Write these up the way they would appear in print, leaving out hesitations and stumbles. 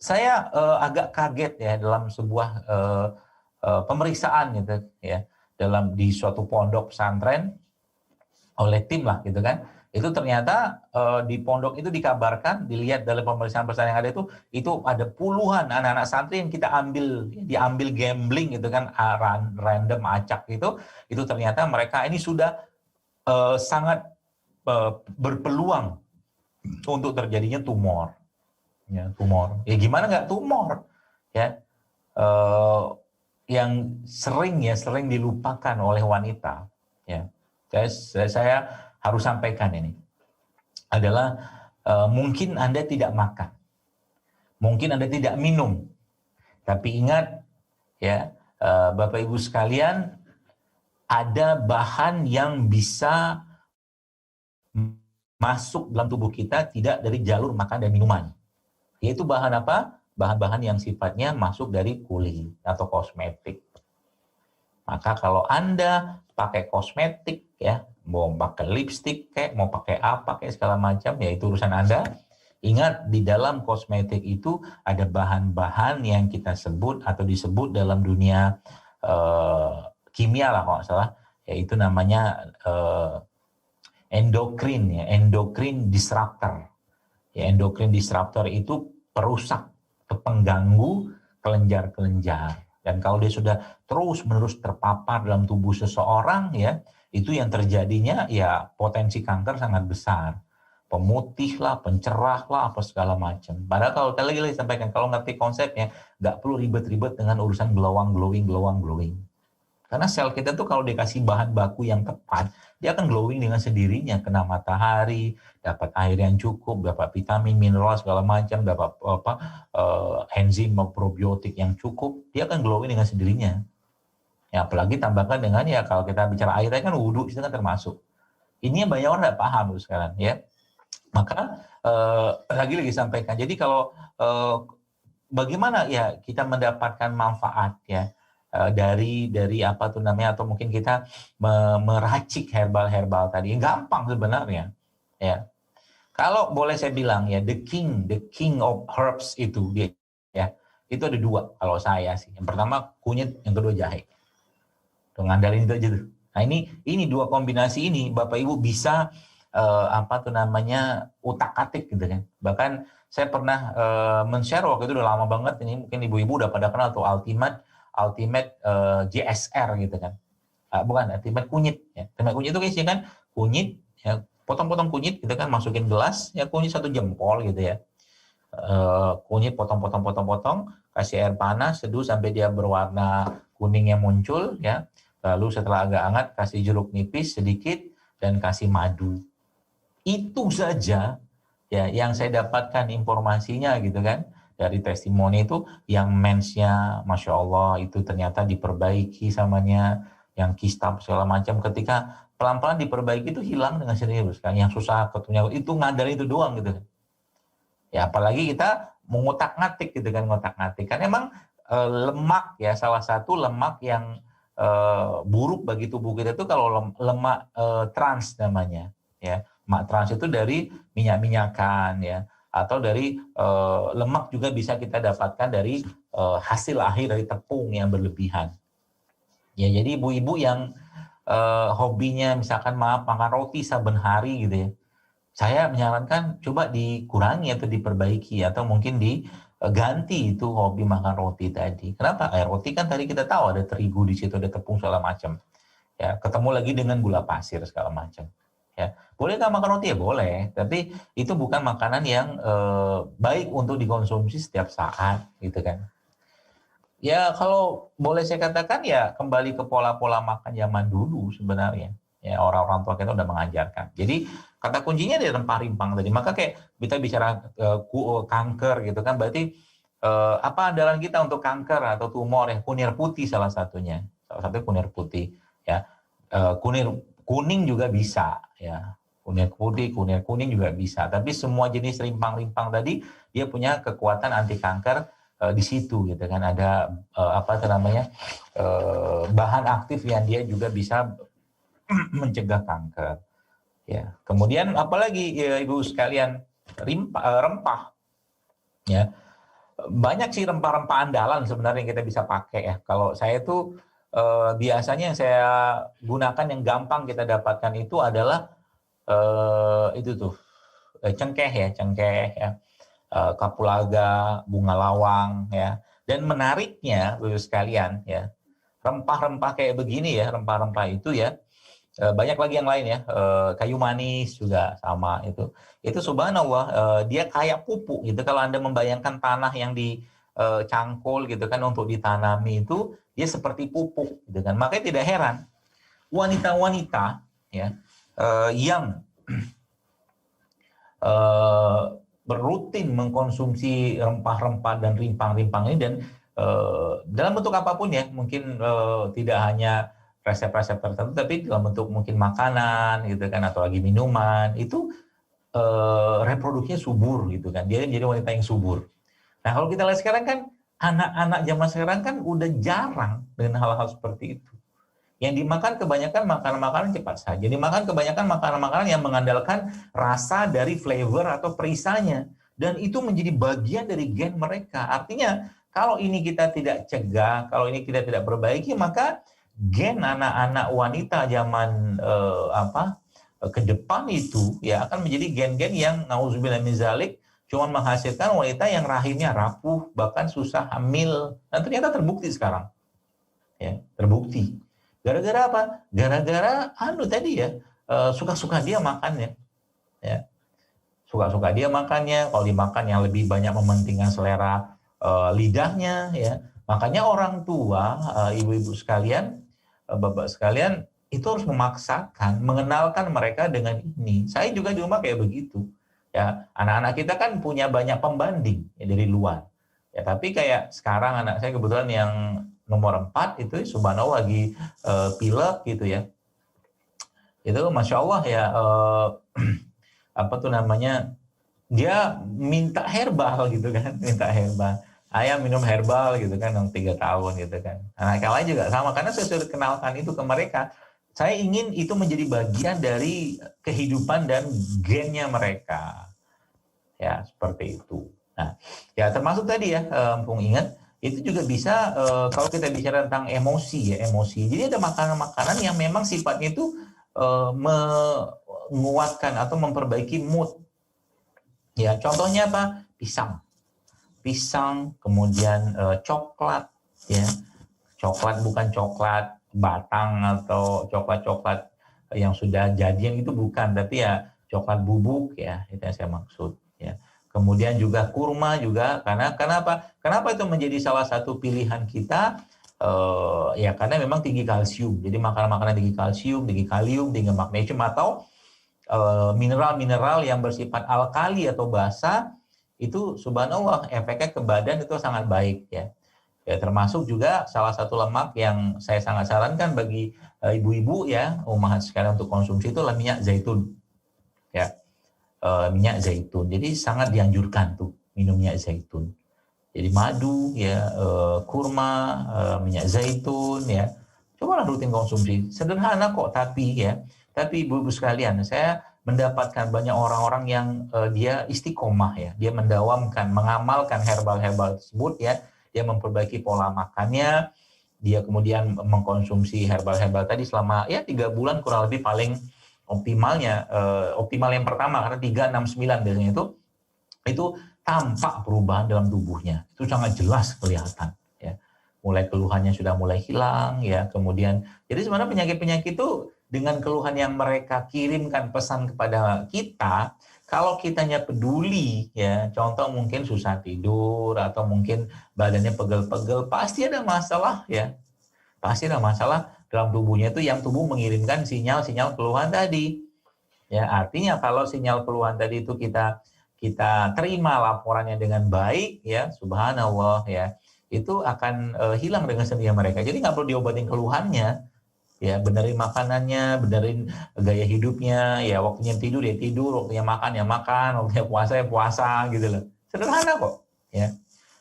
saya agak kaget ya dalam sebuah pemeriksaan gitu ya, di suatu pondok pesantren oleh tim lah gitu kan. Itu ternyata di pondok itu dikabarkan, dilihat dalam pemeriksaan yang ada itu ada puluhan anak-anak santri yang diambil gambling gitu kan, random acak itu ternyata mereka ini sudah sangat berpeluang untuk terjadinya tumor. Ya, tumor. Ya gimana nggak tumor? Ya, yang sering dilupakan oleh wanita. Ya, saya harus sampaikan ini adalah mungkin Anda tidak makan, mungkin Anda tidak minum, tapi ingat ya, Bapak Ibu sekalian, ada bahan yang bisa masuk dalam tubuh kita tidak dari jalur makan dan minuman. Yaitu bahan apa? Bahan-bahan yang sifatnya masuk dari kulit atau kosmetik. Maka kalau Anda pakai kosmetik ya, mau pakai lipstik kayak mau pakai apa kayak segala macam, ya itu urusan Anda. Ingat, di dalam kosmetik itu ada bahan-bahan yang kita sebut atau disebut dalam dunia kimia lah kalau nggak salah, yaitu namanya endokrin ya, endokrin disruptor. Ya, endokrin disruptor itu perusak, pengganggu kelenjar-kelenjar. Dan kalau dia sudah terus-menerus terpapar dalam tubuh seseorang ya, itu yang terjadinya ya potensi kanker sangat besar. Pemutih lah, pencerah lah, apa segala macam. Padahal kalau tadi lagi sampaikan, kalau ngerti konsepnya, nggak perlu ribet-ribet dengan urusan glowing. Karena sel kita tuh kalau dikasih bahan baku yang tepat, dia akan glowing dengan sendirinya, kena matahari, dapat air yang cukup, dapat vitamin, mineral segala macam, dapat enzim probiotik yang cukup, dia akan glowing dengan sendirinya. Ya, apalagi tambahkan dengan ya kalau kita bicara airnya kan wudhu itu kan termasuk. Ini yang banyak orang nggak paham tuh sekarang ya. Maka lagi sampaikan. Jadi kalau bagaimana ya kita mendapatkan manfaat ya dari apa tuh namanya, atau mungkin kita meracik herbal tadi, gampang sebenarnya ya. Kalau boleh saya bilang ya, the king of herbs itu dia ya, itu ada dua kalau saya sih. Yang pertama kunyit, yang kedua jahe. Tuh, ngandalin itu aja tuh. Nah ini dua kombinasi ini Bapak Ibu bisa apa tuh namanya utak-atik gitu kan. Bahkan saya pernah men-share waktu itu udah lama banget, ini mungkin ibu-ibu udah pada kenal tuh Ultimate JSR gitu kan. Bukan, Ultimate kunyit ya. Ultimate kunyit itu isinya kan kunyit ya, potong-potong kunyit gitu kan, masukin gelas ya, kunyit 1 jempol gitu ya. Kunyit potong, kasih air panas, seduh sampai dia berwarna kuning yang muncul ya. Lalu setelah agak hangat kasih jeruk nipis sedikit dan kasih madu. Itu saja ya yang saya dapatkan informasinya gitu kan, dari testimoni itu yang mensnya Masya Allah itu ternyata diperbaiki samanya, yang kista segala macam ketika pelan-pelan diperbaiki itu hilang dengan serius kan, yang susah ketemu itu ngadarin itu doang gitu kan. Ya apalagi kita mengotak-ngatik gitu kan, ngotak-ngatik kan emang lemak ya, salah satu lemak yang buruk bagi tubuh kita itu kalau lemak trans namanya ya. Lemak trans itu dari minyak-minyakan ya, atau dari lemak juga bisa kita dapatkan dari hasil akhir dari tepung yang berlebihan. Ya jadi ibu-ibu yang hobinya misalkan makan roti saben hari gitu ya, saya menyarankan coba dikurangi atau diperbaiki, atau mungkin diganti itu hobi makan roti tadi. Kenapa? Roti kan tadi kita tahu ada terigu di situ, ada tepung segala macam. Ya, ketemu lagi dengan gula pasir segala macam. Ya, boleh nggak makan roti ya boleh, tapi itu bukan makanan yang baik untuk dikonsumsi setiap saat, gitu kan. Ya kalau boleh saya katakan ya kembali ke pola-pola makan zaman dulu sebenarnya. Ya orang-orang tua kita udah mengajarkan. Jadi kata kuncinya di rempah-rimpang tadi. Maka kayak kita bicara kanker gitu kan, berarti apa andalan kita untuk kanker atau tumor ya? Kunir putih salah satunya. Salah satu kunir putih ya. Kunir kuning juga bisa ya. Kunir putih, kunir kuning juga bisa. Tapi semua jenis rimpang-rimpang tadi dia punya kekuatan anti kanker di situ gitu kan, ada apa namanya bahan aktif yang dia juga bisa mencegah kanker ya. Kemudian apalagi ya, ibu sekalian, rempah ya, Banyak sih rempah-rempah andalan sebenarnya yang kita bisa pakai ya. Kalau saya tuh biasanya yang saya gunakan yang gampang kita dapatkan itu adalah itu tuh cengkeh ya, kapulaga, bunga lawang ya. Dan menariknya, Bapak sekalian ya, rempah-rempah kayak begini ya, rempah-rempah itu ya, banyak lagi yang lain ya, kayu manis juga sama itu. Itu subhanallah, dia kayak pupuk gitu. Kalau Anda membayangkan tanah yang dicangkul gitu kan untuk ditanami itu, dia seperti pupuk gitu kan. Makanya tidak heran wanita-wanita ya yang berutin mengkonsumsi rempah-rempah dan rimpang-rimpang ini dan dalam bentuk apapun ya, mungkin tidak hanya resep-resep tertentu, tapi dalam bentuk mungkin makanan gitu kan, atau lagi minuman, itu reproduksinya subur gitu kan, dia menjadi wanita yang subur. Nah kalau kita lihat sekarang kan, anak-anak zaman sekarang kan udah jarang dengan hal-hal seperti itu. Yang dimakan kebanyakan makanan-makanan cepat saja. Dimakan kebanyakan makanan-makanan yang mengandalkan rasa dari flavor atau perisanya. Dan itu menjadi bagian dari gen mereka. Artinya, kalau ini kita tidak cegah, kalau ini kita tidak perbaiki, maka gen anak-anak wanita zaman ke depan itu ya akan menjadi gen-gen yang nauzubillah min zalik, cuma menghasilkan wanita yang rahimnya rapuh, bahkan susah hamil. Dan ternyata terbukti sekarang. Ya, terbukti. Gara-gara apa? Gara-gara tadi ya, suka-suka dia makannya. Ya. Suka-suka dia makannya, kalau dimakan yang lebih banyak mementingkan selera lidahnya ya. Makanya orang tua, ibu-ibu sekalian, bapak sekalian, itu harus memaksakan, mengenalkan mereka dengan ini. Saya juga di rumah kayak begitu. Ya, anak-anak kita kan punya banyak pembanding ya, dari luar. Ya, tapi kayak sekarang anak saya kebetulan yang nomor 4 itu subhanallah lagi pilek gitu ya. Itu Masya Allah ya, apa tuh namanya, dia minta herbal gitu kan, minta herbal. Ayah minum herbal gitu kan, yang 3 tahun gitu kan. Anak yang lain juga sama, karena saya sudah kenalkan itu ke mereka. Saya ingin itu menjadi bagian dari kehidupan dan gennya mereka. Ya, seperti itu. Nah, ya termasuk tadi ya, Pung ingat, itu juga bisa kalau kita bicara tentang emosi ya, emosi. Jadi ada makanan-makanan yang memang sifatnya itu menguatkan atau memperbaiki mood. Ya, contohnya apa? Pisang, kemudian coklat ya. Coklat bukan coklat batang atau coklat-coklat yang sudah jadian, itu bukan, tapi ya coklat bubuk ya, itu yang saya maksud ya. Kemudian juga kurma juga, karena kenapa? Kenapa itu menjadi salah satu pilihan kita? Ya karena memang tinggi kalsium. Jadi makanan-makanan tinggi kalsium, tinggi kalium, tinggi magnesium atau mineral-mineral yang bersifat alkali atau basa, itu subhanallah efeknya ke badan itu sangat baik ya. Ya termasuk juga salah satu lemak yang saya sangat sarankan bagi ibu-ibu ya, ummahat sekalian untuk konsumsi itu adalah minyak zaitun. Ya. Minyak zaitun. Jadi sangat dianjurkan tuh minum minyak zaitun. Jadi madu ya, kurma, minyak zaitun ya. Cobalah rutin konsumsi. Sederhana kok, tapi ya. Tapi ibu-ibu sekalian, saya mendapatkan banyak orang-orang yang dia istiqomah ya. Dia mendawamkan, mengamalkan herbal-herbal tersebut ya. Dia memperbaiki pola makannya. Dia kemudian mengkonsumsi herbal-herbal tadi selama ya 3 bulan kurang lebih paling optimalnya, optimal yang pertama karena 3, 6, 9 biasanya itu tampak perubahan dalam tubuhnya. Itu sangat jelas kelihatan ya. Mulai keluhannya sudah mulai hilang ya. Kemudian jadi sebenarnya penyakit-penyakit itu dengan keluhan yang mereka kirimkan pesan kepada kita, kalau kitanya peduli ya, contoh mungkin susah tidur atau mungkin badannya pegel-pegel, pasti ada masalah ya. Pasti ada masalah dalam tubuhnya itu yang tubuh mengirimkan sinyal-sinyal keluhan tadi. Ya, artinya kalau sinyal keluhan tadi itu kita terima laporannya dengan baik ya, subhanallah ya, itu akan hilang dengan sendirinya mereka. Jadi nggak perlu diobatin keluhannya. Ya, benerin makanannya, benerin gaya hidupnya, ya waktunya tidur ya tidur, waktunya makan ya makan, waktunya puasa ya puasa gitu loh. Sederhana kok, ya.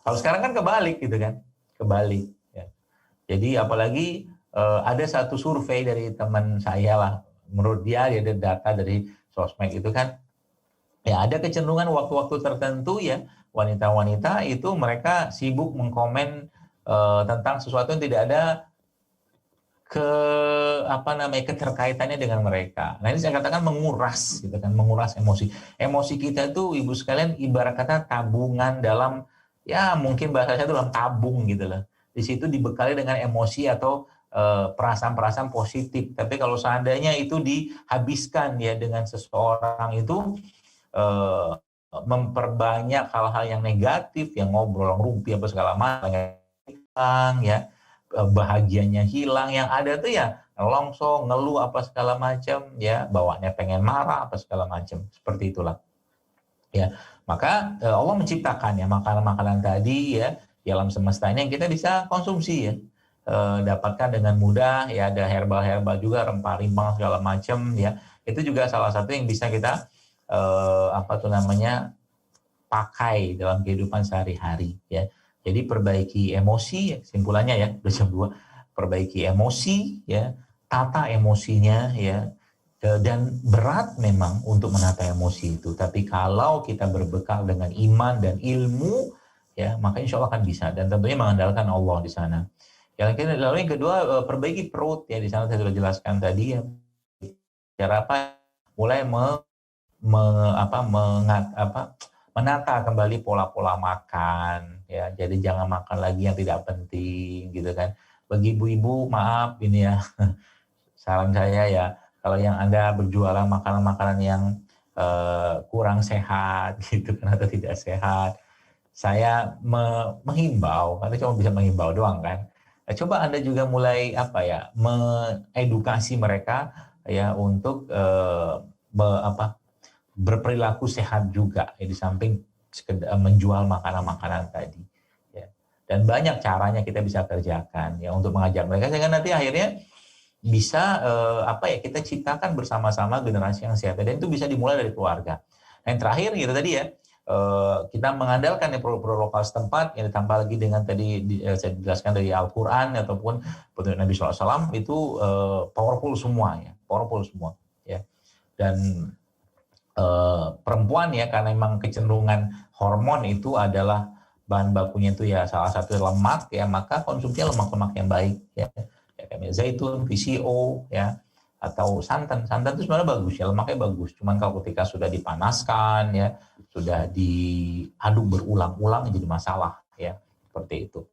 Kalau sekarang kan kebalik gitu kan, kebalik. Ya. Jadi apalagi ada satu survei dari teman saya lah, menurut dia ada data dari sosmed itu kan, ya ada kecenderungan waktu-waktu tertentu ya wanita-wanita itu mereka sibuk mengkomen tentang sesuatu yang tidak ada keterkaitannya dengan mereka. Nah, ini saya katakan menguras gitu kan, menguras emosi. Emosi kita itu Ibu sekalian ibarat kata tabungan dalam, ya mungkin bahasanya itu dalam tabung gitu loh. Di situ dibekali dengan emosi atau perasaan-perasaan positif. Tapi kalau seandainya itu dihabiskan ya dengan seseorang itu memperbanyak hal-hal yang negatif, yang ngobrol rumpi apa segala macam ya, bahagianya hilang, yang ada tuh ya longsong, ngeluh apa segala macam ya, bawaannya pengen marah apa segala macam, seperti itulah ya. Maka Allah menciptakan ya makanan-makanan tadi ya di alam semesta ini yang kita bisa konsumsi ya, dapatkan dengan mudah ya. Ada herbal-herbal juga, rempah-rempah segala macam ya, itu juga salah satu yang bisa kita pakai dalam kehidupan sehari-hari ya. Jadi perbaiki emosi, simpulannya ya, udah jam 2, perbaiki emosi ya, tata emosinya ya, dan berat memang untuk menata emosi itu. Tapi kalau kita berbekal dengan iman dan ilmu ya, maka insya Allah akan bisa, dan tentunya mengandalkan Allah di sana. Lalu yang kedua, perbaiki perut ya, di sana saya sudah jelaskan tadi ya, cara apa, mulai menata kembali pola-pola makan ya. Jadi jangan makan lagi yang tidak penting gitu kan. Bagi ibu-ibu, maaf ini ya, saran saya ya, kalau yang Anda berjualan makanan-makanan yang kurang sehat gitu kan, atau tidak sehat, saya menghimbau, karena cuma bisa menghimbau doang kan. Coba Anda juga mulai mengedukasi mereka ya untuk berperilaku sehat juga ya, di samping menjual makanan-makanan tadi ya. Dan banyak caranya kita bisa kerjakan ya untuk mengajak mereka, sehingga nanti akhirnya bisa kita ciptakan bersama-sama generasi yang sehat, dan itu bisa dimulai dari keluarga. Nah, yang terakhir gitu tadi ya, kita mengandalkan produk lokal setempat yang ditambah lagi dengan tadi saya jelaskan dari Al-Quran ataupun petunjuk Nabi SAW, itu powerful semua ya. Dan perempuan ya, karena memang kecenderungan hormon itu adalah bahan bakunya itu ya salah satu lemak ya, maka konsumsinya lemak-lemak yang baik ya, kayak zaitun, VCO ya, atau santan itu sebenarnya bagus ya, lemaknya bagus. Cuman kalau ketika sudah dipanaskan ya, sudah diaduk berulang-ulang jadi masalah ya, seperti itu.